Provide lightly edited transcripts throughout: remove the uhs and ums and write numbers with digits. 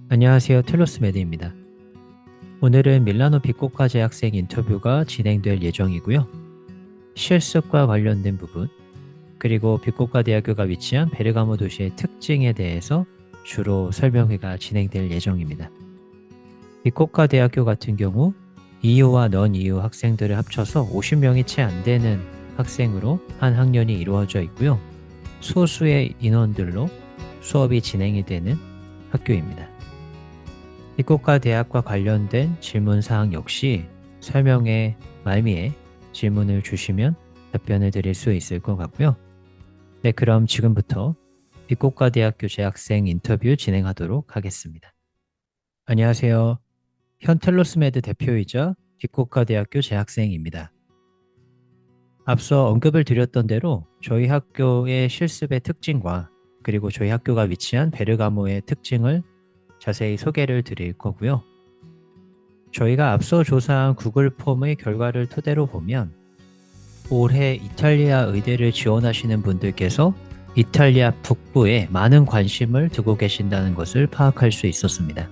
안녕하세요. 텔로스 매드입니다. 오늘은 밀라노 빛꽃과 재학생 인터뷰가 진행될 예정이고요. 실습과 관련된 부분, 그리고 빛꽃과 대학교가 위치한 베르가모 도시의 특징에 대해서 주로 설명회가 진행될 예정입니다. 빛꽃과 대학교 같은 경우 EU 와 넌 EU 학생들을 합쳐서 50명이 채 안 되는 학생으로 한 학년이 이루어져 있고요. 소수의 인원들로 수업이 진행이 되는 학교입니다. 빛꽃과 대학과 관련된 질문사항 역시 설명의 말미에 질문을 주시면 답변을 드릴 수 있을 것 같고요. 네, 그럼 지금부터 빛꽃과 대학교 재학생 인터뷰 진행하도록 하겠습니다. 안녕하세요. 현텔로스메드 대표이자 빛꽃과 대학교 재학생입니다. 앞서 언급을 드렸던 대로 저희 학교의 실습의 특징과 그리고 저희 학교가 위치한 베르가모의 특징을 자세히 소개를 드릴 거고요. 저희가 앞서 조사한 구글 폼의 결과를 토대로 보면 올해 이탈리아 의대를 지원하시는 분들께서 이탈리아 북부에 많은 관심을 두고 계신다는 것을 파악할 수 있었습니다.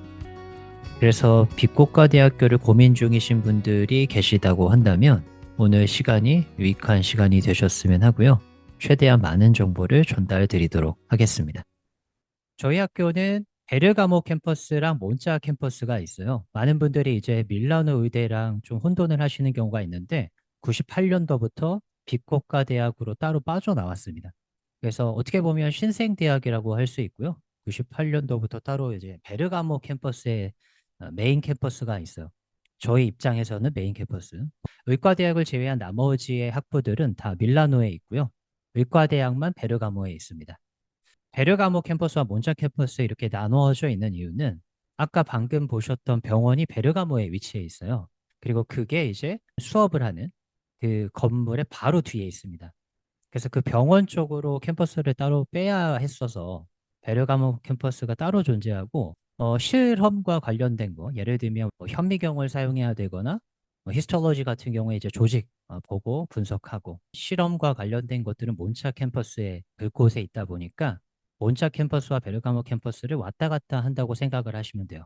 그래서 빛꽃과 대학교를 고민 중이신 분들이 계시다고 한다면 오늘 시간이 유익한 시간이 되셨으면 하고요. 최대한 많은 정보를 전달 드리도록 하겠습니다. 저희 학교는 베르가모 캠퍼스랑 몬자 캠퍼스가 있어요. 많은 분들이 이제 밀라노 의대랑 좀 혼돈을 하시는 경우가 있는데 98년도부터 빛꽃과 대학으로 따로 빠져나왔습니다. 그래서 어떻게 보면 신생대학이라고 할 수 있고요. 98년도부터 따로 이제 베르가모 캠퍼스에 메인 캠퍼스가 있어요. 저희 입장에서는 메인 캠퍼스. 의과대학을 제외한 나머지의 학부들은 다 밀라노에 있고요. 의과대학만 베르가모에 있습니다. 베르가모 캠퍼스와 몬자 캠퍼스 이렇게 나누어져 있는 이유는 아까 방금 보셨던 병원이 베르가모에 위치해 있어요. 그리고 그게 이제 수업을 하는 그 건물의 바로 뒤에 있습니다. 그래서 그 병원 쪽으로 캠퍼스를 따로 빼야 했어서 베르가모 캠퍼스가 따로 존재하고 실험과 관련된 거 예를 들면 뭐 현미경을 사용해야 되거나 히스톨로지 같은 경우에 이제 조직 보고 분석하고 실험과 관련된 것들은 몬차 캠퍼스에 그곳에 있다 보니까 몬차 캠퍼스와 베르가모 캠퍼스를 왔다 갔다 한다고 생각을 하시면 돼요.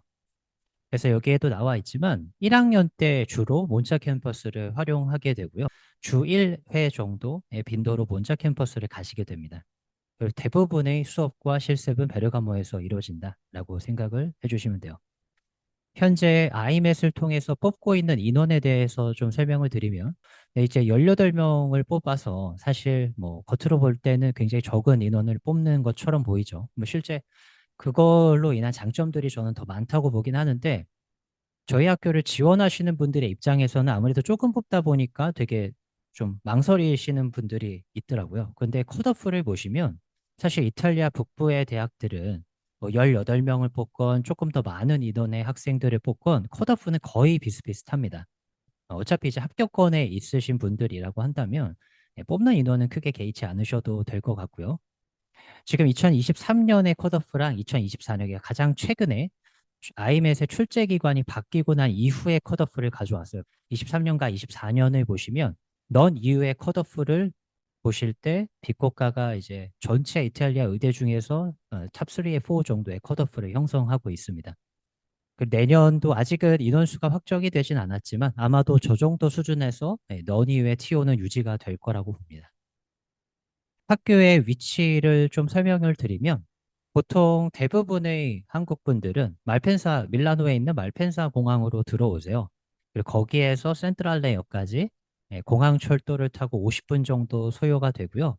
그래서 여기에도 나와 있지만 1학년 때 주로 몬차 캠퍼스를 활용하게 되고요. 주 1회 정도의 빈도로 몬차 캠퍼스를 가시게 됩니다. 그리고 대부분의 수업과 실습은 베르가모에서 이루어진다라고 생각을 해주시면 돼요. 현재 아이맷을 통해서 뽑고 있는 인원에 대해서 좀 설명을 드리면 네, 이제 18명을 뽑아서 사실 뭐 겉으로 볼 때는 굉장히 적은 인원을 뽑는 것처럼 보이죠. 뭐 실제 그걸로 인한 장점들이 저는 더 많다고 보긴 하는데 저희 학교를 지원하시는 분들의 입장에서는 아무래도 조금 뽑다 보니까 되게 좀 망설이시는 분들이 있더라고요. 근데 컷오프를 보시면 사실 이탈리아 북부의 대학들은 뭐 18명을 뽑건 조금 더 많은 인원의 학생들을 뽑건 컷오프는 거의 비슷비슷합니다. 어차피 이제 합격권에 있으신 분들이라고 한다면 뽑는 인원은 크게 개의치 않으셔도 될 것 같고요. 지금 2023년의 컷오프랑 2024년에 가장 최근에 아이맷의 출제 기관이 바뀌고 난 이후의 컷오프를 가져왔어요. 23년과 24년을 보시면 넌 이후의 컷오프를 보실 때 빛꽃가가 이제 전체 이탈리아 의대 중에서 탑3에 4 정도의 컷오프를 형성하고 있습니다. 내년도 아직은 인원수가 확정이 되진 않았지만 아마도 저 정도 수준에서 넌 이후의 TO는 유지가 될 거라고 봅니다. 학교의 위치를 좀 설명을 드리면 보통 대부분의 한국 분들은 말펜사, 밀라노에 있는 말펜사 공항으로 들어오세요. 그리고 거기에서 센트랄레역까지 공항 철도를 타고 50분 정도 소요가 되고요.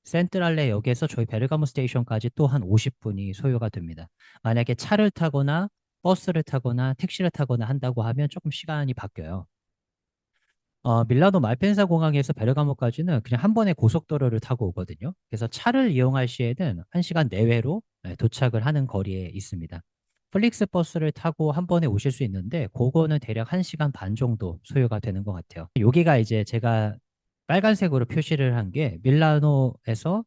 센트랄레역에서 저희 베르가모 스테이션까지 또 한 50분이 소요가 됩니다. 만약에 차를 타거나 버스를 타거나 택시를 타거나 한다고 하면 조금 시간이 바뀌어요. 밀라노 말펜사 공항에서 베르가모까지는 그냥 한 번에 고속도로를 타고 오거든요. 그래서 차를 이용할 시에는 1시간 내외로 도착을 하는 거리에 있습니다. 플릭스 버스를 타고 한 번에 오실 수 있는데 그거는 대략 1시간 반 정도 소요가 되는 것 같아요. 여기가 이제 제가 빨간색으로 표시를 한 게 밀라노에서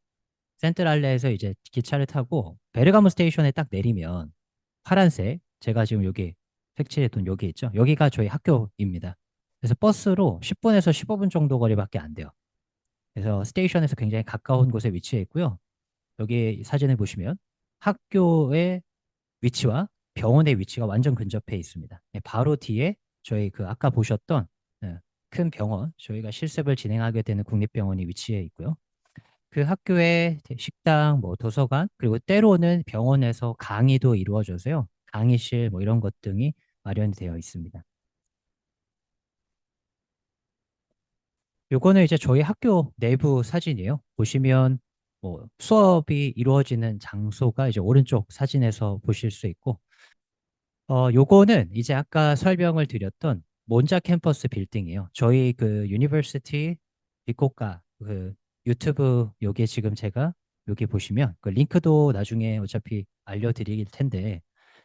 센트랄레에서 이제 기차를 타고 베르가모 스테이션에 딱 내리면 파란색 제가 지금 여기 색칠했던 여기 있죠. 여기가 저희 학교입니다. 그래서 버스로 10분에서 15분 정도 거리밖에 안 돼요. 그래서 스테이션에서 굉장히 가까운 곳에 위치해 있고요. 여기 사진을 보시면 학교의 위치와 병원의 위치가 완전 근접해 있습니다. 네, 바로 뒤에 저희 그 아까 보셨던 큰 병원, 저희가 실습을 진행하게 되는 국립병원이 위치해 있고요. 그 학교에 식당, 뭐 도서관, 그리고 때로는 병원에서 강의도 이루어져서요. 강의실 뭐 이런 것 등이 마련이 되어 있습니다. 요거는 이제 저희 학교 내부 사진이에요. 보시면 뭐 수업이 이루어지는 장소가 이제 오른쪽 사진에서 보실 수 있고, 요거는 이제 아까 설명을 드렸던 몬자 캠퍼스 빌딩이에요. 저희 그 유니버시티 리코카 그 유튜브 요게 지금 제가 여기 보시면 그 링크도 나중에 어차피 알려드릴 텐데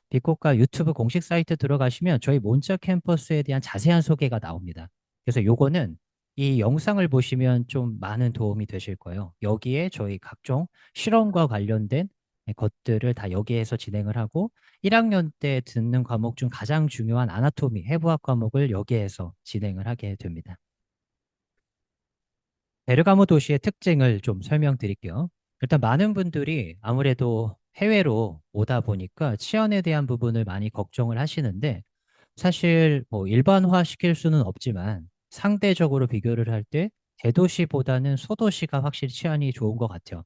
비코카 유튜브 공식 사이트 들어가시면 저희 몬자 캠퍼스에 대한 자세한 소개가 나옵니다. 그래서 요거는 이 영상을 보시면 좀 많은 도움이 되실 거예요. 여기에 저희 각종 실험과 관련된 것들을 다 여기에서 진행을 하고 1학년 때 듣는 과목 중 가장 중요한 아나토미, 해부학 과목을 여기에서 진행을 하게 됩니다. 베르가모 도시의 특징을 좀 설명드릴게요. 일단 많은 분들이 아무래도 해외로 오다 보니까 치안에 대한 부분을 많이 걱정을 하시는데 사실 뭐 일반화 시킬 수는 없지만 상대적으로 비교를 할 때 대도시보다는 소도시가 확실히 치안이 좋은 것 같아요.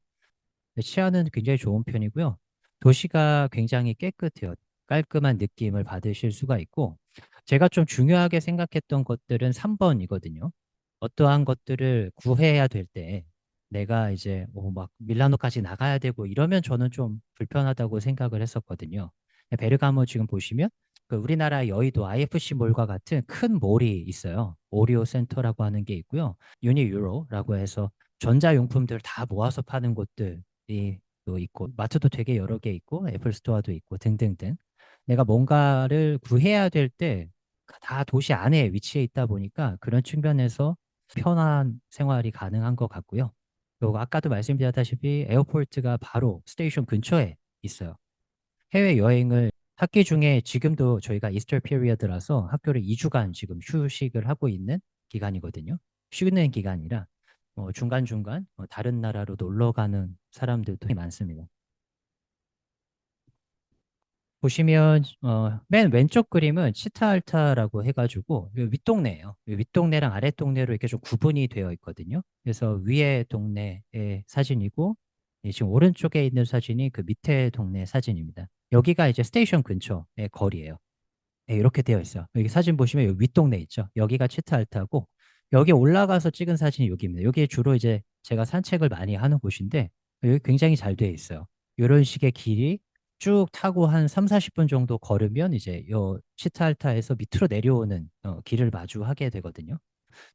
치안은 굉장히 좋은 편이고요. 도시가 굉장히 깨끗해요. 깔끔한 느낌을 받으실 수가 있고, 제가 좀 중요하게 생각했던 것들은 3번이거든요. 어떠한 것들을 구해야 될 때, 내가 이제 뭐막 밀라노까지 나가야 되고 이러면 저는 좀 불편하다고 생각을 했었거든요. 베르가모 지금 보시면 그 우리나라 여의도 IFC몰과 같은 큰 몰이 있어요. 오리오 센터라고 하는 게 있고요. 유니유로라고 해서 전자용품들 다 모아서 파는 곳들 또 있고 마트도 되게 여러 개 있고 애플 스토어도 있고 등등등 내가 뭔가를 구해야 될 때 다 도시 안에 위치해 있다 보니까 그런 측면에서 편한 생활이 가능한 것 같고요. 그리고 아까도 말씀드렸다시피 에어포트가 바로 스테이션 근처에 있어요. 해외 여행을 학기 중에 지금도 저희가 이스터 피리어드라서 학교를 2주간 지금 휴식을 하고 있는 기간이거든요. 쉬는 기간이라 중간중간 다른 나라로 놀러 가는 사람들도 많습니다. 보시면 맨 왼쪽 그림은 치타알타라고 해가지고 이 윗동네예요. 이 윗동네랑 아랫동네로 이렇게 좀 구분이 되어 있거든요. 그래서 위에 동네의 사진이고 지금 오른쪽에 있는 사진이 그 밑에 동네 사진입니다. 여기가 이제 스테이션 근처의 거리예요. 네, 이렇게 되어 있어요. 여기 사진 보시면 여기 윗동네 있죠. 여기가 치타알타고 여기 올라가서 찍은 사진이 여기입니다. 여기 주로 이제 제가 산책을 많이 하는 곳인데 여기 굉장히 잘 되어 있어요. 이런 식의 길이 쭉 타고 한 3, 40분 정도 걸으면 이제 요 치타알타에서 밑으로 내려오는 길을 마주하게 되거든요.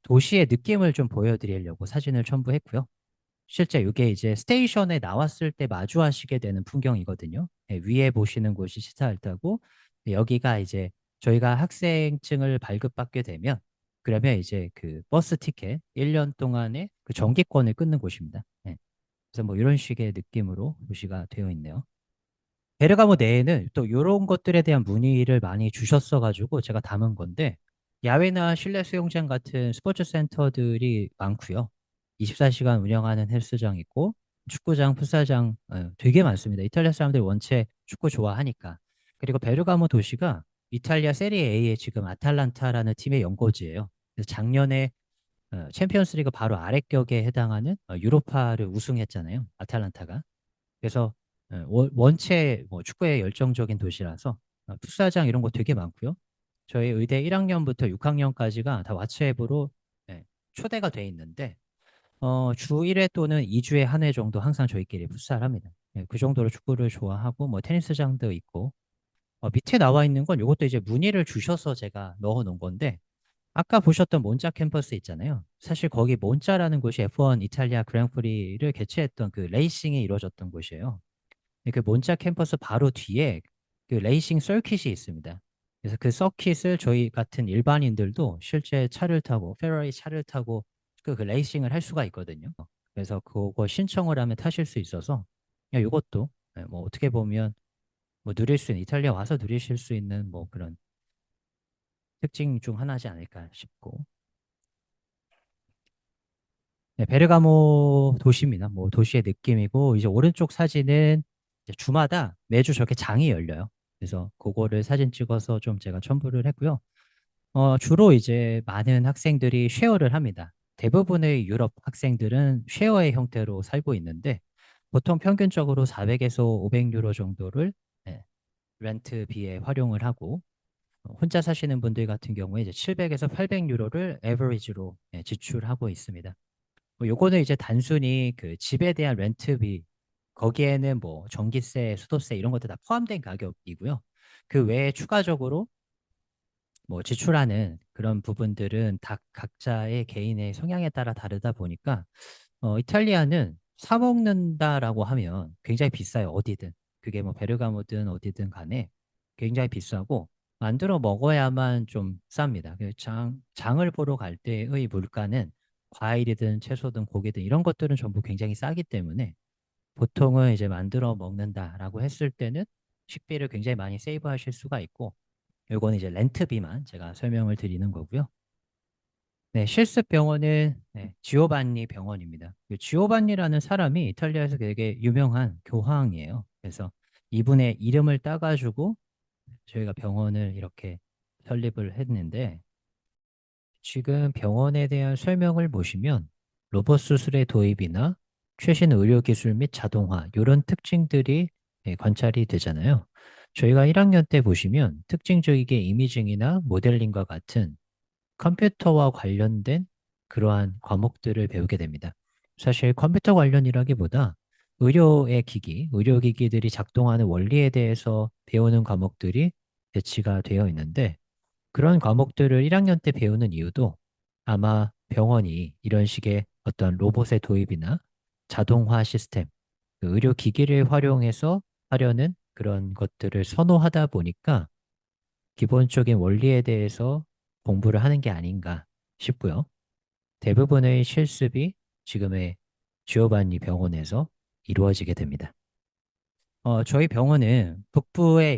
도시의 느낌을 좀 보여드리려고 사진을 첨부했고요. 실제 이게 이제 스테이션에 나왔을 때 마주하시게 되는 풍경이거든요. 예, 위에 보시는 곳이 시타알타고 여기가 이제 저희가 학생증을 발급받게 되면 그러면 이제 그 버스 티켓 1년 동안의 그 정기권을 끊는 곳입니다. 예, 그래서 뭐 이런 식의 느낌으로 도시가 되어 있네요. 베르가모 내에는 또 이런 것들에 대한 문의를 많이 주셨어 가지고 제가 담은 건데 야외나 실내 수영장 같은 스포츠 센터들이 많고요. 24시간 운영하는 헬스장 있고 축구장, 풋살장 되게 많습니다. 이탈리아 사람들이 원체 축구 좋아하니까. 그리고 베르가모 도시가 이탈리아 세리에 A의 지금 아탈란타라는 팀의 연고지예요. 그래서 작년에 챔피언스리그 바로 아래격에 해당하는 유로파를 우승했잖아요. 아탈란타가. 그래서 원체 뭐 축구에 열정적인 도시라서 풋살장 이런 거 되게 많고요. 저희 의대 1학년부터 6학년까지가 다 왓츠앱으로 초대가 돼 있는데 주 1회 또는 2주에 한 회 정도 항상 저희끼리 풋살합니다. 그 정도로 축구를 좋아하고 뭐 테니스장도 있고 밑에 나와 있는 건 이것도 이제 문의를 주셔서 제가 넣어 놓은 건데 아까 보셨던 몬자 캠퍼스 있잖아요. 사실 거기 몬자라는 곳이 F1 이탈리아 그랑프리를 개최했던 그 레이싱이 이루어졌던 곳이에요. 그 몬자 캠퍼스 바로 뒤에 그 레이싱 서킷이 있습니다. 그래서 그 서킷을 저희 같은 일반인들도 실제 차를 타고 페라리 차를 타고 그 레이싱을 할 수가 있거든요. 그래서 그거 신청을 하면 타실 수 있어서 이것도 뭐 어떻게 보면 뭐 누릴 수 있는 이탈리아 와서 누리실 수 있는 뭐 그런 특징 중 하나지 않을까 싶고 베르가모 도시입니다. 뭐 도시의 느낌이고 이제 오른쪽 사진은 이제 주마다 매주 저렇게 장이 열려요. 그래서 그거를 사진 찍어서 좀 제가 첨부를 했고요. 주로 이제 많은 학생들이 쉐어를 합니다. 대부분의 유럽 학생들은 쉐어의 형태로 살고 있는데 보통 평균적으로 400에서 500유로 정도를 네, 렌트비에 활용을 하고 혼자 사시는 분들 같은 경우에 이제 700에서 800유로를 에버리지로 지출하고 있습니다. 요거는 이제 단순히 그 집에 대한 렌트비 거기에는 뭐 전기세, 수도세 이런 것들 다 포함된 가격이고요. 그 외에 추가적으로 뭐 지출하는 그런 부분들은 다 각자의 개인의 성향에 따라 다르다 보니까 이탈리아는 사 먹는다라고 하면 굉장히 비싸요. 어디든. 그게 뭐 베르가모든 어디든 간에 굉장히 비싸고 만들어 먹어야만 좀 쌉니다. 장을 보러 갈 때의 물가는 과일이든 채소든 고기든 이런 것들은 전부 굉장히 싸기 때문에 보통은 이제 만들어 먹는다라고 했을 때는 식비를 굉장히 많이 세이브 하실 수가 있고 요거는 이제 렌트비만 제가 설명을 드리는 거고요. 네, 실습 병원은 지오반니 병원입니다. 그 지오반니라는 사람이 이탈리아에서 되게 유명한 교황이에요. 그래서 이분의 이름을 따가지고 저희가 병원을 이렇게 설립을 했는데 지금 병원에 대한 설명을 보시면 로봇 수술의 도입이나 최신 의료 기술 및 자동화 이런 특징들이 관찰이 되잖아요. 저희가 1학년 때 보시면 특징적이게 이미징이나 모델링과 같은 컴퓨터와 관련된 그러한 과목들을 배우게 됩니다. 사실 컴퓨터 관련이라기보다 의료의 기기, 의료기기들이 작동하는 원리에 대해서 배우는 과목들이 배치가 되어 있는데 그런 과목들을 1학년 때 배우는 이유도 아마 병원이 이런 식의 어떤 로봇의 도입이나 자동화 시스템, 그 의료기기를 활용해서 하려는 그런 것들을 선호하다 보니까 기본적인 원리에 대해서 공부를 하는 게 아닌가 싶고요. 대부분의 실습이 지금의 지오반니 병원에서 이루어지게 됩니다. 저희 병원은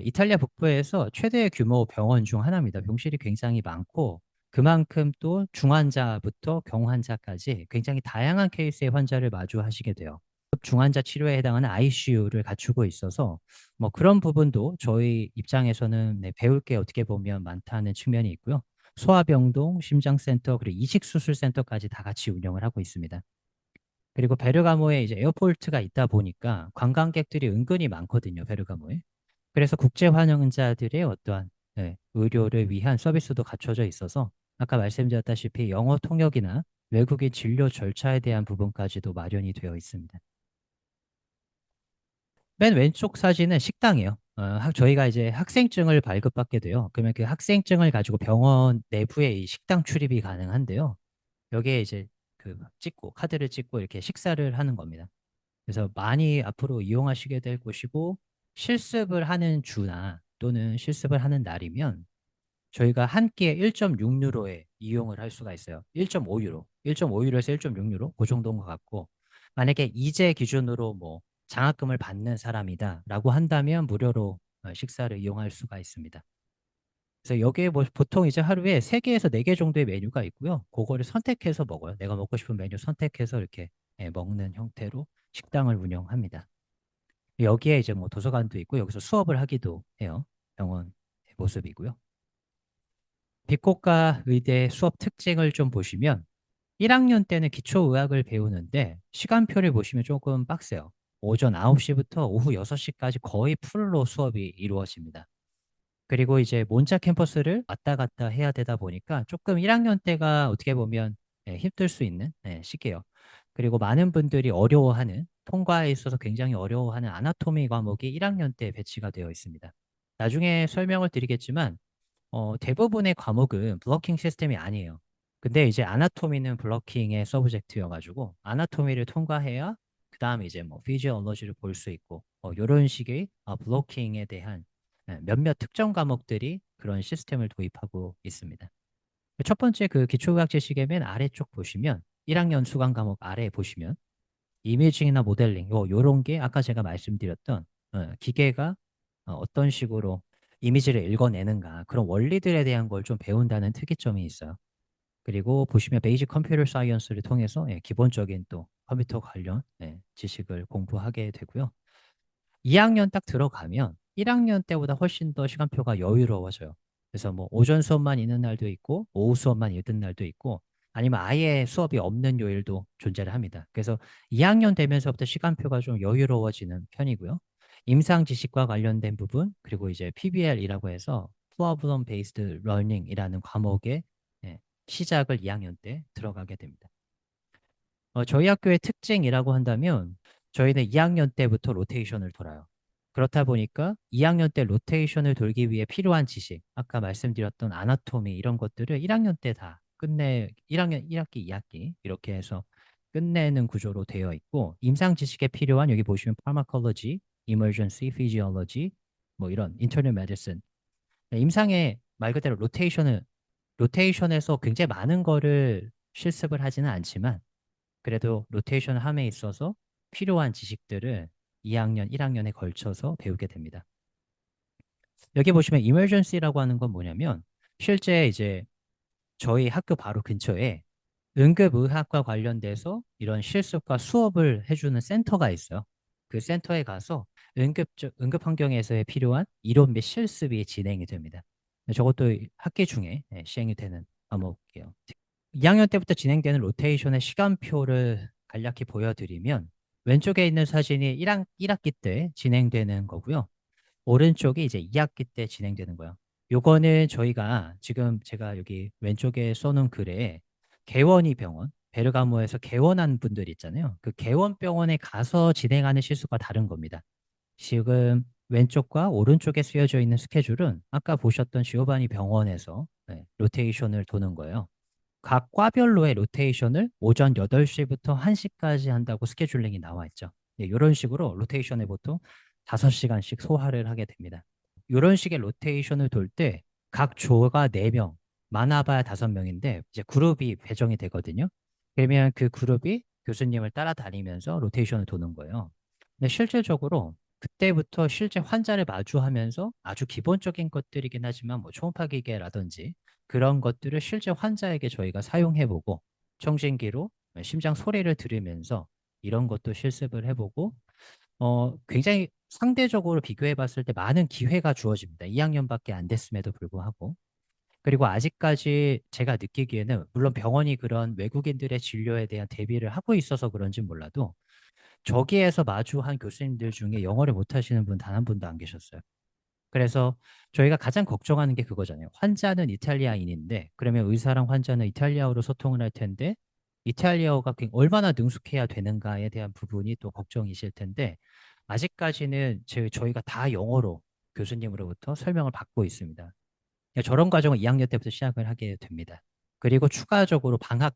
이탈리아 북부에서 최대 규모 병원 중 하나입니다. 병실이 굉장히 많고 그만큼 또 중환자부터 경환자까지 굉장히 다양한 케이스의 환자를 마주하시게 돼요. 중환자 치료에 해당하는 ICU를 갖추고 있어서 뭐 그런 부분도 저희 입장에서는 배울 게 어떻게 보면 많다는 측면이 있고요. 소아병동, 심장센터, 그리고 이식수술센터까지 다 같이 운영을 하고 있습니다. 그리고 베르가모에 이제 에어포트가 있다 보니까 관광객들이 은근히 많거든요, 베르가모에. 그래서 국제 환영자들의 어떠한 의료를 위한 서비스도 갖춰져 있어서 아까 말씀드렸다시피 영어 통역이나 외국인 진료 절차에 대한 부분까지도 마련이 되어 있습니다. 맨 왼쪽 사진은 식당이에요. 저희가 이제 학생증을 발급받게 돼요. 그러면 그 학생증을 가지고 병원 내부에 이 식당 출입이 가능한데요. 여기에 이제 그 찍고 카드를 찍고 이렇게 식사를 하는 겁니다. 그래서 많이 앞으로 이용하시게 될 곳이고 실습을 하는 주나 또는 실습을 하는 날이면 저희가 한 끼에 1.6유로에 이용을 할 수가 있어요. 1.5유로, 1.5유로에서 1.6유로 그 정도인 것 같고 만약에 이제 기준으로 뭐 장학금을 받는 사람이다라고 한다면 무료로 식사를 이용할 수가 있습니다. 그래서 여기에 뭐 보통 이제 하루에 3개에서 4개 정도의 메뉴가 있고요. 그거를 선택해서 먹어요. 내가 먹고 싶은 메뉴 선택해서 이렇게 먹는 형태로 식당을 운영합니다. 여기에 이제 뭐 도서관도 있고 여기서 수업을 하기도 해요. 병원 모습이고요. 빛꽃과 의대 수업 특징을 좀 보시면 1학년 때는 기초의학을 배우는데 시간표를 보시면 조금 빡세요. 오전 9시부터 오후 6시까지 거의 풀로 수업이 이루어집니다. 그리고 이제 몬자 캠퍼스를 왔다 갔다 해야 되다 보니까 조금 1학년 때가 어떻게 보면 힘들 수 있는 시기예요. 그리고 많은 분들이 어려워하는 통과에 있어서 굉장히 어려워하는 아나토미 과목이 1학년 때 배치가 되어 있습니다. 나중에 설명을 드리겠지만 대부분의 과목은 블러킹 시스템이 아니에요. 근데 이제 아나토미는 블러킹의 서브젝트여가지고 아나토미를 통과해야 그 다음에 이제 뭐 피지올로지를 볼 수 있고 이런 식의 블러킹에 대한 몇몇 특정 과목들이 그런 시스템을 도입하고 있습니다. 첫 번째 그 기초의학 지식의 맨 아래쪽 보시면 1학년 수강 과목 아래 보시면 이미징이나 모델링 요런 게 아까 제가 말씀드렸던 기계가 어떤 식으로 이미지를 읽어내는가 그런 원리들에 대한 걸 좀 배운다는 특이점이 있어요. 그리고 보시면 베이직 컴퓨터 사이언스를 통해서 기본적인 또 컴퓨터 관련 지식을 공부하게 되고요. 2학년 딱 들어가면 1학년 때보다 훨씬 더 시간표가 여유로워져요. 그래서 뭐 오전 수업만 있는 날도 있고 오후 수업만 있는 날도 있고 아니면 아예 수업이 없는 요일도 존재를 합니다. 그래서 2학년 되면서부터 시간표가 좀 여유로워지는 편이고요. 임상 지식과 관련된 부분 그리고 이제 PBL이라고 해서 Problem Based Learning이라는 과목의 예, 시작을 2학년 때 들어가게 됩니다. 저희 학교의 특징이라고 한다면 저희는 2학년 때부터 로테이션을 돌아요. 그렇다 보니까 2학년 때 로테이션을 돌기 위해 필요한 지식, 아까 말씀드렸던 아나토미 이런 것들을 1학년 때 다 끝내 1학년 1학기, 2학기 이렇게 해서 끝내는 구조로 되어 있고 임상 지식에 필요한 여기 보시면 파마콜로지, 이머전시 피지올로지 뭐 이런 인터널 메디슨 임상의 말 그대로 로테이션에서 굉장히 많은 거를 실습을 하지는 않지만 그래도 로테이션 함에 있어서 필요한 지식들을 2학년, 1학년에 걸쳐서 배우게 됩니다. 여기 보시면 emergency라고 하는 건 뭐냐면 실제 이제 저희 학교 바로 근처에 응급의학과 관련돼서 이런 실습과 수업을 해주는 센터가 있어요. 그 센터에 가서 응급 환경에서의 필요한 이론 및 실습이 진행이 됩니다. 저것도 학기 중에 시행이 되는 과목이에요. 2학년 때부터 진행되는 로테이션의 시간표를 간략히 보여드리면 왼쪽에 있는 사진이 1학기 때 진행되는 거고요. 오른쪽이 이제 2학기 때 진행되는 거예요. 요거는 저희가 지금 제가 여기 왼쪽에 써놓은 글에 개원이 병원, 베르가모에서 개원한 분들 있잖아요. 그 개원병원에 가서 진행하는 실수가 다른 겁니다. 지금 왼쪽과 오른쪽에 쓰여져 있는 스케줄은 아까 보셨던 지오바니 병원에서 로테이션을 도는 거예요. 각 과별로의 로테이션을 오전 8시부터 1시까지 한다고 스케줄링이 나와 있죠. 이런 식으로 로테이션을 보통 5시간씩 소화를 하게 됩니다. 이런 식의 로테이션을 돌 때 각 조가 4명, 많아봐야 5명인데 이제 그룹이 배정이 되거든요. 그러면 그 그룹이 교수님을 따라다니면서 로테이션을 도는 거예요. 근데 실질적으로 그때부터 실제 환자를 마주하면서 아주 기본적인 것들이긴 하지만 뭐 초음파 기계라든지 그런 것들을 실제 환자에게 저희가 사용해보고 청진기로 심장 소리를 들으면서 이런 것도 실습을 해보고 굉장히 상대적으로 비교해 봤을 때 많은 기회가 주어집니다. 2학년밖에 안 됐음에도 불구하고. 그리고 아직까지 제가 느끼기에는 물론 병원이 그런 외국인들의 진료에 대한 대비를 하고 있어서 그런지 몰라도 저기에서 마주한 교수님들 중에 영어를 못하시는 분 단 한 분도 안 계셨어요. 그래서 저희가 가장 걱정하는 게 그거잖아요. 환자는 이탈리아인인데 그러면 의사랑 환자는 이탈리아어로 소통을 할 텐데 이탈리아어가 얼마나 능숙해야 되는가에 대한 부분이 또 걱정이실 텐데 아직까지는 저희가 다 영어로 교수님으로부터 설명을 받고 있습니다. 저런 과정을 2학년 때부터 시작을 하게 됩니다. 그리고 추가적으로 방학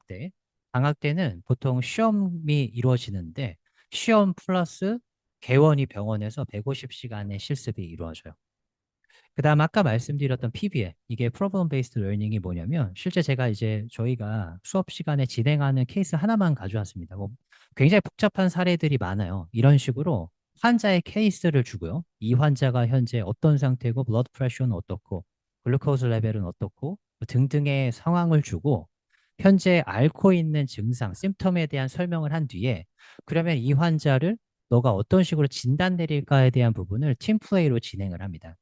때는 보통 시험이 이루어지는데 시험 플러스 개원이 병원에서 150시간의 실습이 이루어져요. 그다음 아까 말씀드렸던 PBL 이게 Problem Based Learning이 뭐냐면 실제 제가 이제 저희가 수업 시간에 진행하는 케이스 하나만 가져왔습니다. 뭐 굉장히 복잡한 사례들이 많아요. 이런 식으로 환자의 케이스를 주고요. 이 환자가 현재 어떤 상태고 블러드 프레셔는 어떻고 글루코즈 레벨은 어떻고 뭐 등등의 상황을 주고 현재 앓고 있는 증상, 심텀에 대한 설명을 한 뒤에 그러면 이 환자를 너가 어떤 식으로 진단 내릴까에 대한 부분을 팀 플레이로 진행을 합니다.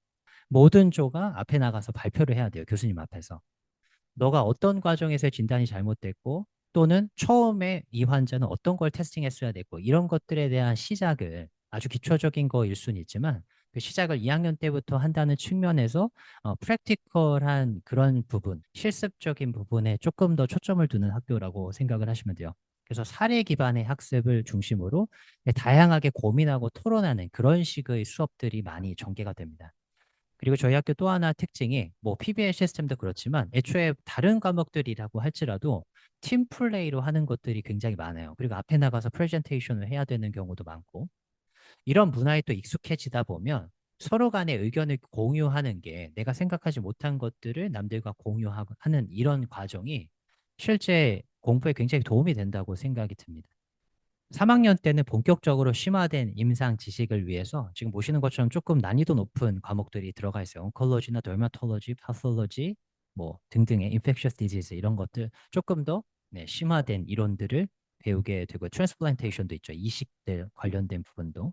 모든 조가 앞에 나가서 발표를 해야 돼요. 교수님 앞에서. 너가 어떤 과정에서 진단이 잘못됐고 또는 처음에 이 환자는 어떤 걸 테스팅했어야 됐고 이런 것들에 대한 시작을 아주 기초적인 거일 수는 있지만 그 시작을 2학년 때부터 한다는 측면에서 프랙티컬한 그런 부분, 실습적인 부분에 조금 더 초점을 두는 학교라고 생각을 하시면 돼요. 그래서 사례 기반의 학습을 중심으로 다양하게 고민하고 토론하는 그런 식의 수업들이 많이 전개가 됩니다. 그리고 저희 학교 또 하나 특징이 뭐 PBL 시스템도 그렇지만 애초에 다른 과목들이라고 할지라도 팀 플레이로 하는 것들이 굉장히 많아요. 그리고 앞에 나가서 프레젠테이션을 해야 되는 경우도 많고 이런 문화에 또 익숙해지다 보면 서로 간의 의견을 공유하는 게 내가 생각하지 못한 것들을 남들과 공유하는 이런 과정이 실제 공부에 굉장히 도움이 된다고 생각이 듭니다. 3학년 때는 본격적으로 심화된 임상 지식을 위해서 지금 보시는 것처럼 조금 난이도 높은 과목들이 들어가 있어요. 온콜로지나 더마톨로지, 파솔로지 뭐 등등의 인펙셔스 디지즈 이런 것들 조금 더 심화된 이론들을 배우게 되고 트랜스플란테이션도 있죠. 이식들 관련된 부분도.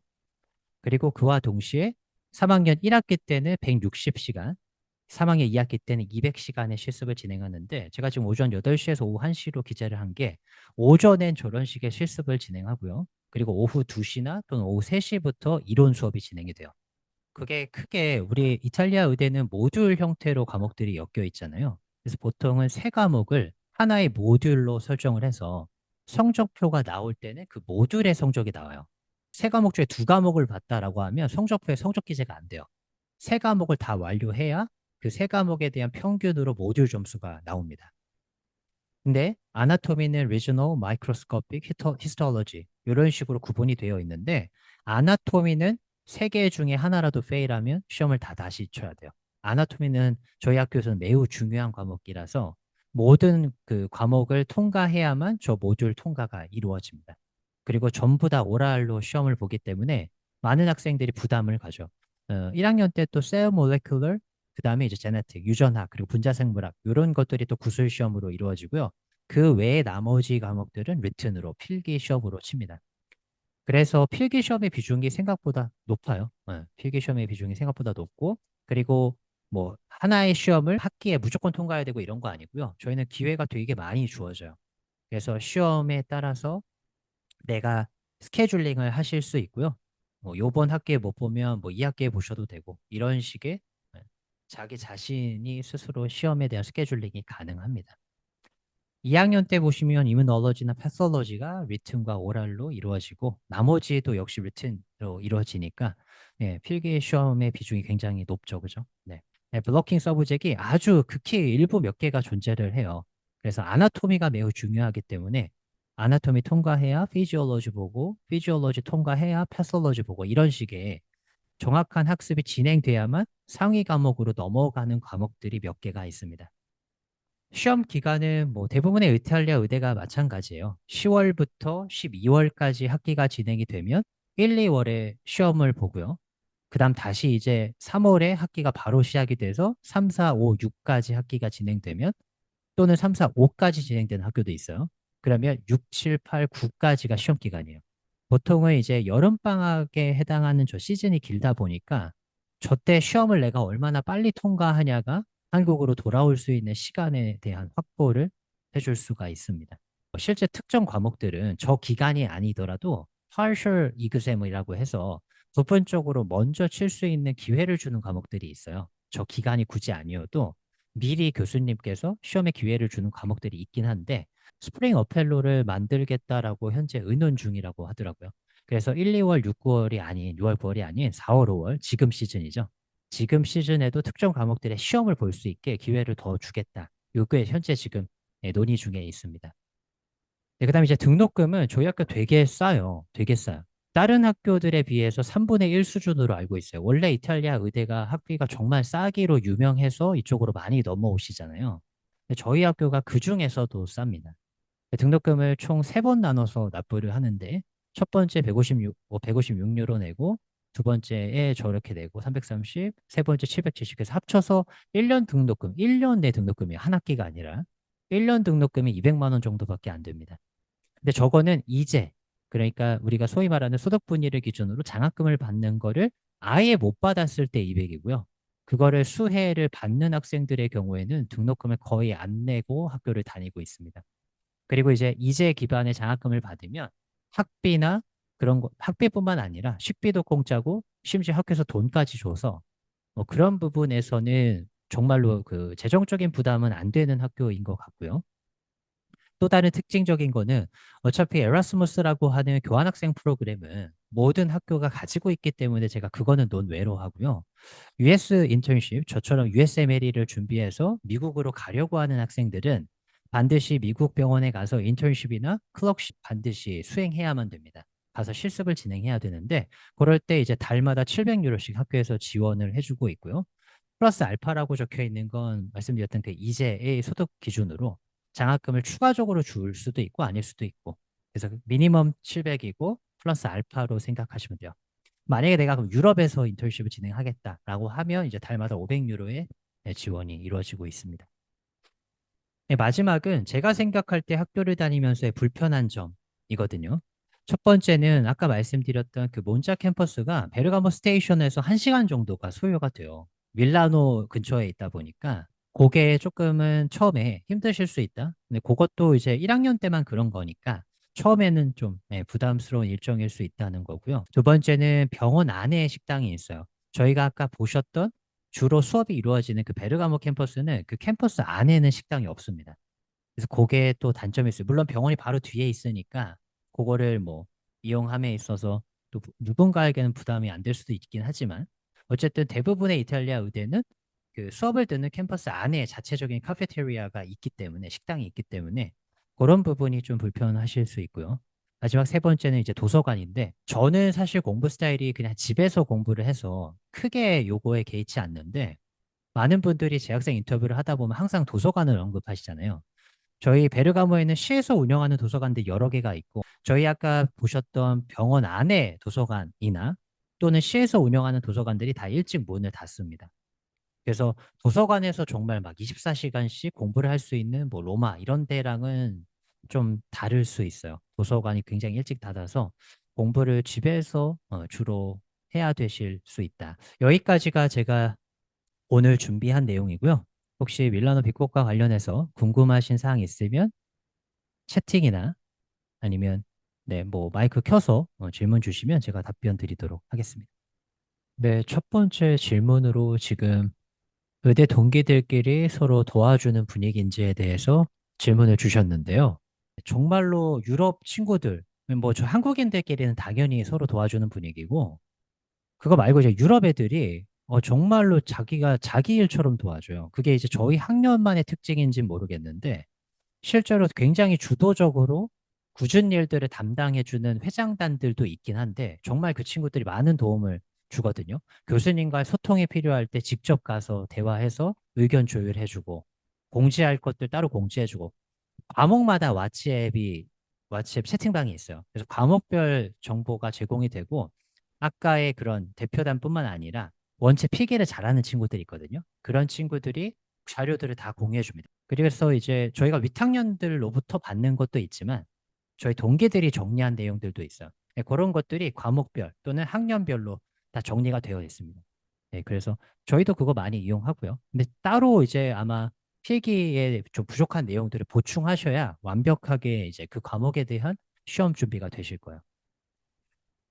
그리고 그와 동시에 3학년 1학기 때는 160시간, 3학년 2학기 때는 200시간의 실습을 진행하는데 제가 지금 오전 8시에서 오후 1시로 기재를 한 게 오전엔 저런 식의 실습을 진행하고요. 그리고 오후 2시나 또는 오후 3시부터 이론 수업이 진행이 돼요. 그게 크게 우리 이탈리아 의대는 모듈 형태로 과목들이 엮여 있잖아요. 그래서 보통은 세 과목을 하나의 모듈로 설정을 해서 성적표가 나올 때는 그 모듈의 성적이 나와요. 세 과목 중에 두 과목을 봤다라고 하면 성적표에 성적 기재가 안 돼요. 세 과목을 다 완료해야 그 세 과목에 대한 평균으로 모듈 점수가 나옵니다. 근데 아나토미는 리저널, 마이크로스코픽, 히스톨로지 이런 식으로 구분이 되어 있는데 아나토미는 세 개 중에 하나라도 페일하면 시험을 다 다시 쳐야 돼요. 아나토미는 저희 학교에서는 매우 중요한 과목이라서 모든 그 과목을 통과해야만 저 모듈 통과가 이루어집니다. 그리고 전부 다 오랄로 시험을 보기 때문에 많은 학생들이 부담을 가져. 1학년 때 또 셀 몰레큘러 그다음에 이제 제네틱, 유전학, 그리고 분자생물학 이런 것들이 또 구술 시험으로 이루어지고요. 그 외에 나머지 과목들은 리튼으로 필기 시험으로 칩니다. 그래서 필기 시험의 비중이 생각보다 높아요. 필기 시험의 비중이 생각보다 높고 그리고 뭐 하나의 시험을 학기에 무조건 통과해야 되고 이런 거 아니고요. 저희는 기회가 되게 많이 주어져요. 그래서 시험에 따라서 내가 스케줄링을 하실 수 있고요. 뭐 요번 학기에 못 보면 뭐 이 학기에 보셔도 되고 이런 식의 예, 자기 자신이 스스로 시험에 대한 스케줄링이 가능합니다. 2학년 때 보시면 이뮤놀로지나 패솔로지가 리튼과 오랄로 이루어지고 나머지도 역시 리튼으로 이루어지니까 예, 필기 시험의 비중이 굉장히 높죠. 그죠? 네. 네, 블로킹 서브젝이 아주 극히 일부 몇 개가 존재를 해요. 그래서 아나토미가 매우 중요하기 때문에 아나토미 통과해야 피지올로지 보고 피지올로지 통과해야 패솔로지 보고 이런 식의 정확한 학습이 진행돼야만 상위 과목으로 넘어가는 과목들이 몇 개가 있습니다. 시험 기간은 뭐 대부분의 이탈리아 의대가 마찬가지예요. 10월부터 12월까지 학기가 진행이 되면 1, 2월에 시험을 보고요. 그 다음 다시 이제 3월에 학기가 바로 시작이 돼서 3, 4, 5, 6까지 학기가 진행되면 또는 3, 4, 5까지 진행되는 학교도 있어요. 그러면 6, 7, 8, 9까지가 시험 기간이에요. 보통은 이제 여름방학에 해당하는 저 시즌이 길다 보니까 저때 시험을 내가 얼마나 빨리 통과하냐가 한국으로 돌아올 수 있는 시간에 대한 확보를 해줄 수가 있습니다. 실제 특정 과목들은 저 기간이 아니더라도 partial exam이라고 해서 부분적으로 먼저 칠 수 있는 기회를 주는 과목들이 있어요. 저 기간이 굳이 아니어도 미리 교수님께서 시험에 기회를 주는 과목들이 있긴 한데 스프링 어펠로를 만들겠다라고 현재 의논 중이라고 하더라고요. 그래서 1, 2월, 6, 9월이 아닌 6월, 9월이 아닌 4월, 5월 지금 시즌이죠. 지금 시즌에도 특정 과목들의 시험을 볼 수 있게 기회를 더 주겠다. 요게 현재 지금 논의 중에 있습니다. 네, 그다음에 이제 등록금은 저희 학교 되게 싸요. 되게 싸요. 다른 학교들에 비해서 3분의 1 수준으로 알고 있어요. 원래 이탈리아 의대가 학비가 정말 싸기로 유명해서 이쪽으로 많이 넘어오시잖아요. 근데 저희 학교가 그 중에서도 쌉니다. 등록금을 총 3번 나눠서 납부를 하는데 첫 번째 156유로 내고 두 번째에 저렇게 내고 330, 세 번째 770 해서 합쳐서 1년 등록금, 1년 내 등록금이 한 학기가 아니라 1년 등록금이 200만 원 정도밖에 안 됩니다. 근데 저거는 이제 그러니까 우리가 소위 말하는 소득분위를 기준으로 장학금을 받는 거를 아예 못 받았을 때 200이고요. 그거를 수혜를 받는 학생들의 경우에는 등록금을 거의 안 내고 학교를 다니고 있습니다. 그리고 이제 기반의 장학금을 받으면 학비나 그런 거 학비뿐만 아니라 식비도 공짜고 심지어 학교에서 돈까지 줘서 뭐 그런 부분에서는 정말로 그 재정적인 부담은 안 되는 학교인 것 같고요. 또 다른 특징적인 거는 어차피 에라스무스라고 하는 교환학생 프로그램은 모든 학교가 가지고 있기 때문에 제가 그거는 논외로 하고요. US 인턴십, 저처럼 USMLE를 준비해서 미국으로 가려고 하는 학생들은 반드시 미국 병원에 가서 인턴십이나 클럭십 반드시 수행해야만 됩니다. 가서 실습을 진행해야 되는데 그럴 때 이제 달마다 700유로씩 학교에서 지원을 해주고 있고요. 플러스 알파라고 적혀 있는 건 말씀드렸던 그 이제의 소득 기준으로 장학금을 추가적으로 줄 수도 있고 아닐 수도 있고 그래서 미니멈 700이고 플러스 알파로 생각하시면 돼요. 만약에 내가 그럼 유럽에서 인턴십을 진행하겠다라고 하면 이제 달마다 500유로의 지원이 이루어지고 있습니다. 네, 마지막은 제가 생각할 때 학교를 다니면서의 불편한 점이거든요. 첫 번째는 아까 말씀드렸던 그 몬자 캠퍼스가 베르가모 스테이션에서 1시간 정도가 소요가 돼요. 밀라노 근처에 있다 보니까 그게 조금은 처음에 힘드실 수 있다. 근데 그것도 이제 1학년 때만 그런 거니까 처음에는 좀 부담스러운 일정일 수 있다는 거고요. 두 번째는 병원 안에 식당이 있어요. 저희가 아까 보셨던 주로 수업이 이루어지는 그 베르가모 캠퍼스는 그 캠퍼스 안에는 식당이 없습니다. 그래서 그게 또 단점이 있어요. 물론 병원이 바로 뒤에 있으니까 그거를 뭐 이용함에 있어서 또 누군가에게는 부담이 안 될 수도 있긴 하지만 어쨌든 대부분의 이탈리아 의대는 그 수업을 듣는 캠퍼스 안에 자체적인 카페테리아가 있기 때문에 식당이 있기 때문에 그런 부분이 좀 불편하실 수 있고요. 마지막 세 번째는 이제 도서관인데 저는 사실 공부 스타일이 그냥 집에서 공부를 해서 크게 요거에 개의치 않는데 많은 분들이 재학생 인터뷰를 하다 보면 항상 도서관을 언급하시잖아요. 저희 베르가모에는 시에서 운영하는 도서관들 여러 개가 있고 저희 아까 보셨던 병원 안에 도서관이나 또는 시에서 운영하는 도서관들이 다 일찍 문을 닫습니다. 그래서 도서관에서 정말 막 24시간씩 공부를 할 수 있는 뭐 로마 이런 데랑은 좀 다를 수 있어요. 도서관이 굉장히 일찍 닫아서 공부를 집에서 주로 해야 되실 수 있다. 여기까지가 제가 오늘 준비한 내용이고요. 혹시 밀라노 빅곡과 관련해서 궁금하신 사항 있으면 채팅이나 아니면 네, 뭐 마이크 켜서 질문 주시면 제가 답변 드리도록 하겠습니다. 네, 첫 번째 질문으로 지금 의대 동기들끼리 서로 도와주는 분위기인지에 대해서 질문을 주셨는데요. 정말로 유럽 친구들, 뭐 저 한국인들끼리는 당연히 서로 도와주는 분위기고 그거 말고 이제 유럽 애들이 정말로 자기가 자기 일처럼 도와줘요. 그게 이제 저희 학년만의 특징인지는 모르겠는데 실제로 굉장히 주도적으로 굳은 일들을 담당해주는 회장단들도 있긴 한데 정말 그 친구들이 많은 도움을 주거든요. 교수님과 소통이 필요할 때 직접 가서 대화해서 의견 조율해주고 공지할 것들 따로 공지해주고 과목마다 왓츠앱 채팅방이 있어요. 그래서 과목별 정보가 제공이 되고 아까의 그런 대표단뿐만 아니라 원체 필기를 잘하는 친구들이 있거든요. 그런 친구들이 자료들을 다 공유해 줍니다. 그래서 이제 저희가 윗학년들로부터 받는 것도 있지만 저희 동기들이 정리한 내용들도 있어요. 네, 그런 것들이 과목별 또는 학년별로 다 정리가 되어 있습니다. 네, 그래서 저희도 그거 많이 이용하고요. 근데 따로 이제 아마 필기에 좀 부족한 내용들을 보충하셔야 완벽하게 이제 그 과목에 대한 시험 준비가 되실 거예요.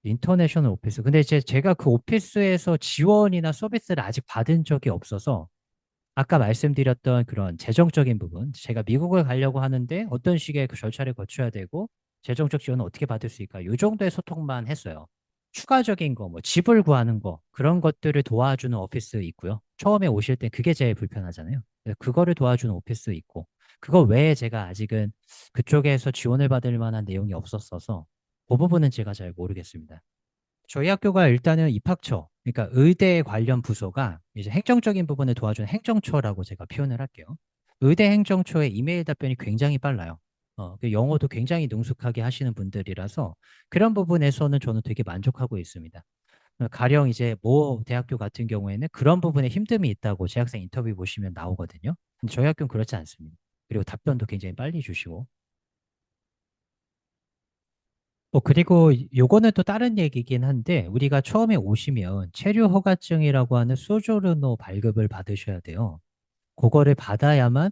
인터내셔널 오피스. 근데 이제 제가 그 오피스에서 지원이나 서비스를 아직 받은 적이 없어서 아까 말씀드렸던 그런 재정적인 부분, 제가 미국을 가려고 하는데 어떤 식의 그 절차를 거쳐야 되고 재정적 지원을 어떻게 받을 수 있을까? 이 정도의 소통만 했어요. 추가적인 거, 뭐 집을 구하는 거 그런 것들을 도와주는 오피스 있고요. 처음에 오실 때 그게 제일 불편하잖아요. 그래서 그거를 도와주는 오피스 있고 그거 외에 제가 아직은 그쪽에서 지원을 받을 만한 내용이 없었어서 그 부분은 제가 잘 모르겠습니다. 저희 학교가 일단은 입학처, 그러니까 의대 관련 부서가 이제 행정적인 부분을 도와주는 행정처라고 제가 표현을 할게요. 의대 행정처의 이메일 답변이 굉장히 빨라요. 그 영어도 굉장히 능숙하게 하시는 분들이라서 그런 부분에서는 저는 되게 만족하고 있습니다. 가령 이제 모 대학교 같은 경우에는 그런 부분에 힘듦이 있다고 재학생 인터뷰 보시면 나오거든요. 근데 저희 학교는 그렇지 않습니다. 그리고 답변도 굉장히 빨리 주시고 그리고 요거는 또 다른 얘기긴 한데, 우리가 처음에 오시면 체류 허가증이라고 하는 소조르노 발급을 받으셔야 돼요. 그거를 받아야만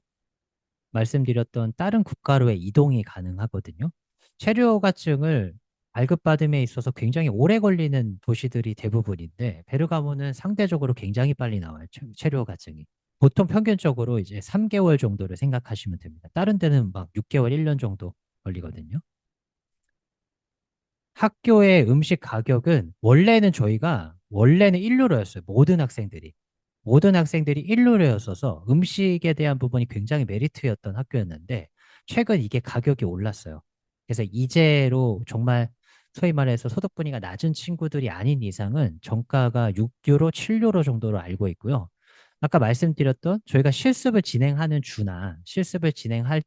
말씀드렸던 다른 국가로의 이동이 가능하거든요. 체류 허가증을 발급받음에 있어서 굉장히 오래 걸리는 도시들이 대부분인데, 베르가모는 상대적으로 굉장히 빨리 나와요. 체류 허가증이. 보통 평균적으로 이제 3개월 정도를 생각하시면 됩니다. 다른 데는 막 6개월, 1년 정도 걸리거든요. 학교의 음식 가격은 원래는 1유로였어요. 모든 학생들이. 모든 학생들이 1유로였어서 음식에 대한 부분이 굉장히 메리트였던 학교였는데 최근 이게 가격이 올랐어요. 그래서 이제로 정말 소위 말해서 소득 분위기가 낮은 친구들이 아닌 이상은 정가가 6유로, 7유로 정도로 알고 있고요. 아까 말씀드렸던 저희가 실습을 진행할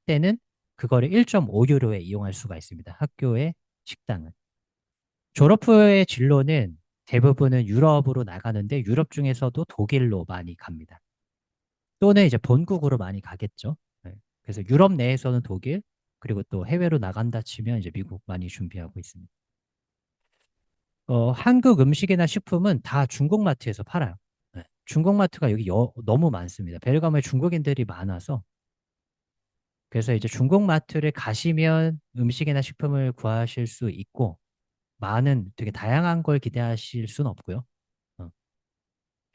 때는 그거를 1.5유로에 이용할 수가 있습니다. 학교의 식당은. 졸업 후의 진로는 대부분은 유럽으로 나가는데 유럽 중에서도 독일로 많이 갑니다. 또는 이제 본국으로 많이 가겠죠. 네. 그래서 유럽 내에서는 독일, 그리고 또 해외로 나간다 치면 이제 미국 많이 준비하고 있습니다. 한국 음식이나 식품은 다 중국마트에서 팔아요. 네. 중국마트가 여기 너무 많습니다. 베르가모에 중국인들이 많아서 그래서 이제 중국마트를 가시면 음식이나 식품을 구하실 수 있고 많은 되게 다양한 걸 기대하실 수는 없고요. 어,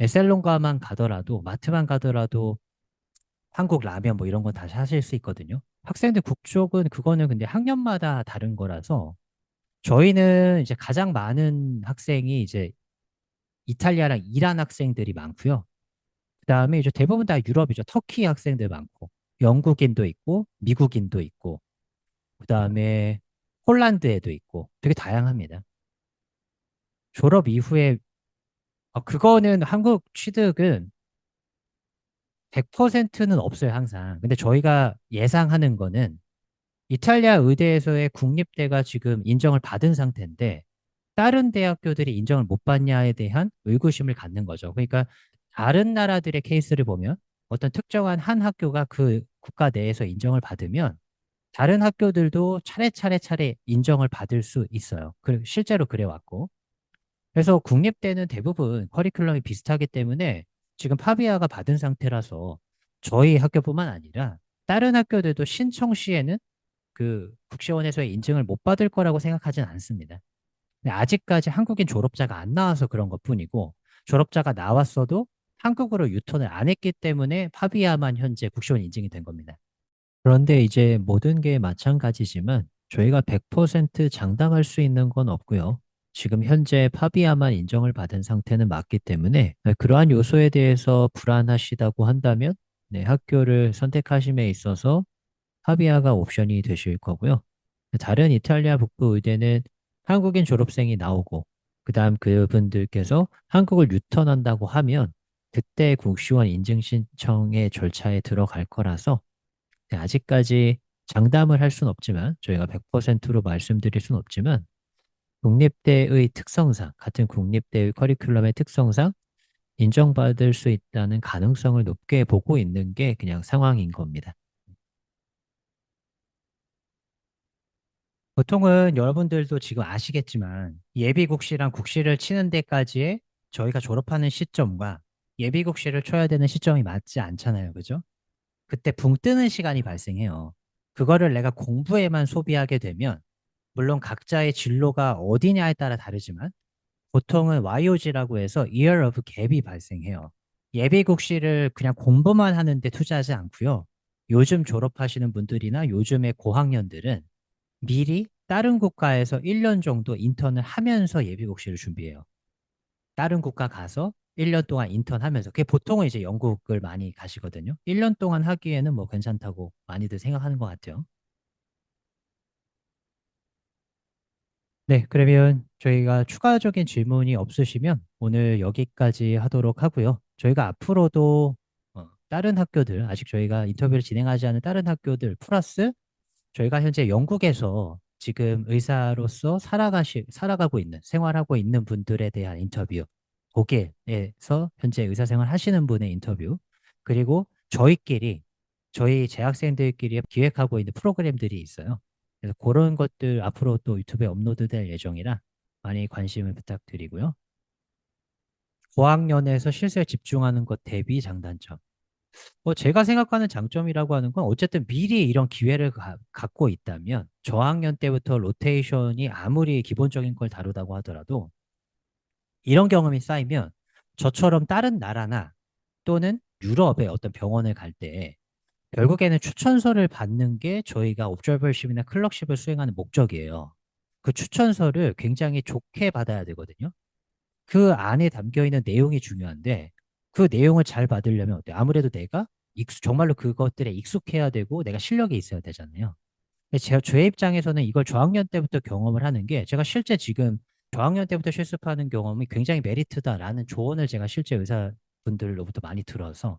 에셀론가만 가더라도 마트만 가더라도 한국 라면 뭐 이런 건 다 사실 수 있거든요. 학생들 국적은 그거는 근데 학년마다 다른 거라서 저희는 이제 가장 많은 학생이 이제 이탈리아랑 이란 학생들이 많고요. 그다음에 이제 대부분 다 유럽이죠. 터키 학생들 많고 영국인도 있고 미국인도 있고 그다음에 폴란드 애도 있고 되게 다양합니다. 졸업 이후에 그거는 한국 취득은 100%는 없어요, 항상. 근데 저희가 예상하는 거는 이탈리아 의대에서의 국립대가 지금 인정을 받은 상태인데 다른 대학교들이 인정을 못 받냐에 대한 의구심을 갖는 거죠. 그러니까 다른 나라들의 케이스를 보면 어떤 특정한 한 학교가 그 국가 내에서 인정을 받으면 다른 학교들도 차례 인정을 받을 수 있어요. 실제로 그래 왔고. 그래서 국립대는 대부분 커리큘럼이 비슷하기 때문에 지금 파비아가 받은 상태라서 저희 학교뿐만 아니라 다른 학교들도 신청 시에는 그 국시원에서의 인증을 못 받을 거라고 생각하진 않습니다. 근데 아직까지 한국인 졸업자가 안 나와서 그런 것뿐이고 졸업자가 나왔어도 한국으로 유턴을 안 했기 때문에 파비아만 현재 국시원 인증이 된 겁니다. 그런데 이제 모든 게 마찬가지지만 저희가 100% 장담할 수 있는 건 없고요. 지금 현재 파비아만 인정을 받은 상태는 맞기 때문에 그러한 요소에 대해서 불안하시다고 한다면 네, 학교를 선택하심에 있어서 파비아가 옵션이 되실 거고요. 다른 이탈리아 북부 의대는 한국인 졸업생이 나오고 그다음 그분들께서 한국을 유턴한다고 하면 그때 국시원 인증 신청의 절차에 들어갈 거라서 네, 아직까지 장담을 할 수는 없지만 저희가 100%로 말씀드릴 수는 없지만 국립대의 특성상 같은 국립대의 커리큘럼의 특성상 인정받을 수 있다는 가능성을 높게 보고 있는 게 그냥 상황인 겁니다. 보통은 여러분들도 지금 아시겠지만 예비국시랑 국시를 치는 데까지의 저희가 졸업하는 시점과 예비국시를 쳐야 되는 시점이 맞지 않잖아요. 그죠? 그때 붕 뜨는 시간이 발생해요. 그거를 내가 공부에만 소비하게 되면 물론 각자의 진로가 어디냐에 따라 다르지만 보통은 YOG라고 해서 Year of Gap이 발생해요. 예비국시를 그냥 공부만 하는데 투자하지 않고요. 요즘 졸업하시는 분들이나 요즘의 고학년들은 미리 다른 국가에서 1년 정도 인턴을 하면서 예비국시를 준비해요. 다른 국가 가서 1년 동안 인턴하면서 그게 보통은 이제 영국을 많이 가시거든요. 1년 동안 하기에는 뭐 괜찮다고 많이들 생각하는 것 같아요. 네, 그러면 저희가 추가적인 질문이 없으시면 오늘 여기까지 하도록 하고요. 저희가 앞으로도 다른 학교들, 아직 저희가 인터뷰를 진행하지 않은 다른 학교들 플러스 저희가 현재 영국에서 지금 의사로서 살아가고 있는, 생활하고 있는 분들에 대한 인터뷰, 독일에서 현재 의사 생활 하시는 분의 인터뷰, 그리고 저희 재학생들끼리 기획하고 있는 프로그램들이 있어요. 그래서 그런 것들 앞으로 또 유튜브에 업로드 될 예정이라 많이 관심을 부탁드리고요. 고학년에서 실습에 집중하는 것 대비 장단점. 제가 생각하는 장점이라고 하는 건 어쨌든 미리 이런 기회를 갖고 있다면 저학년 때부터 로테이션이 아무리 기본적인 걸 다루다고 하더라도 이런 경험이 쌓이면 저처럼 다른 나라나 또는 유럽의 어떤 병원을 갈 때 결국에는 추천서를 받는 게 저희가 옵저버십이나 클럭십을 수행하는 목적이에요. 그 추천서를 굉장히 좋게 받아야 되거든요. 그 안에 담겨 있는 내용이 중요한데 그 내용을 잘 받으려면 어때요? 아무래도 내가 정말로 그것들에 익숙해야 되고 내가 실력이 있어야 되잖아요. 근데 제 입장에서는 이걸 저학년 때부터 경험을 하는 게 제가 실제 지금 저학년 때부터 실습하는 경험이 굉장히 메리트다라는 조언을 제가 실제 의사분들로부터 많이 들어서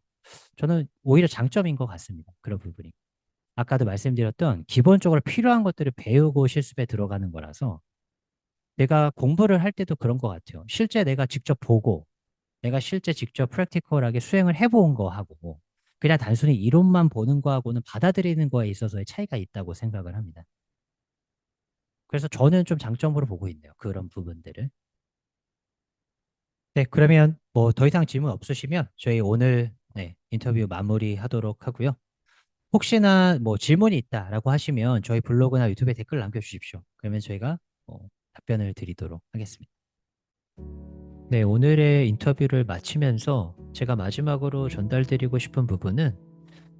저는 오히려 장점인 것 같습니다. 그런 부분이. 아까도 말씀드렸던 기본적으로 필요한 것들을 배우고 실습에 들어가는 거라서 내가 공부를 할 때도 그런 것 같아요. 실제 내가 직접 보고 내가 실제 직접 프랙티컬하게 수행을 해본 거하고 그냥 단순히 이론만 보는 거하고는 받아들이는 거에 있어서의 차이가 있다고 생각을 합니다. 그래서 저는 좀 장점으로 보고 있네요. 그런 부분들을. 네, 그러면 뭐 더 이상 질문 없으시면 저희 오늘 인터뷰 마무리하도록 하고요. 혹시나 뭐 질문이 있다라고 하시면 저희 블로그나 유튜브에 댓글 남겨주십시오. 그러면 저희가 답변을 드리도록 하겠습니다. 네, 오늘의 인터뷰를 마치면서 제가 마지막으로 전달드리고 싶은 부분은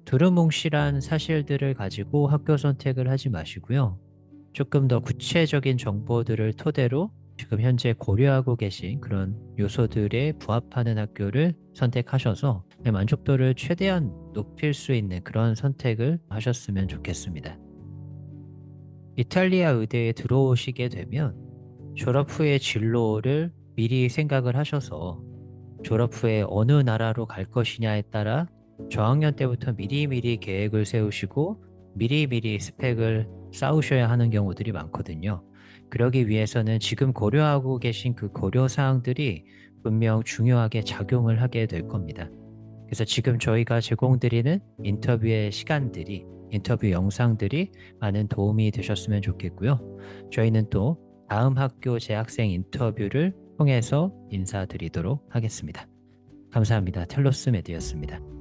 두루뭉실한 사실들을 가지고 학교 선택을 하지 마시고요. 조금 더 구체적인 정보들을 토대로 지금 현재 고려하고 계신 그런 요소들에 부합하는 학교를 선택하셔서 만족도를 최대한 높일 수 있는 그런 선택을 하셨으면 좋겠습니다. 이탈리아 의대에 들어오시게 되면 졸업 후의 진로를 미리 생각을 하셔서 졸업 후에 어느 나라로 갈 것이냐에 따라 저학년 때부터 미리미리 계획을 세우시고 미리미리 스펙을 쌓으셔야 하는 경우들이 많거든요. 그러기 위해서는 지금 고려하고 계신 그 고려 사항들이 분명 중요하게 작용을 하게 될 겁니다. 그래서 지금 저희가 제공드리는 인터뷰의 시간들이, 인터뷰 영상들이 많은 도움이 되셨으면 좋겠고요. 저희는 또 다음 학교 재학생 인터뷰를 통해서 인사드리도록 하겠습니다. 감사합니다. 텔로스 메디였습니다.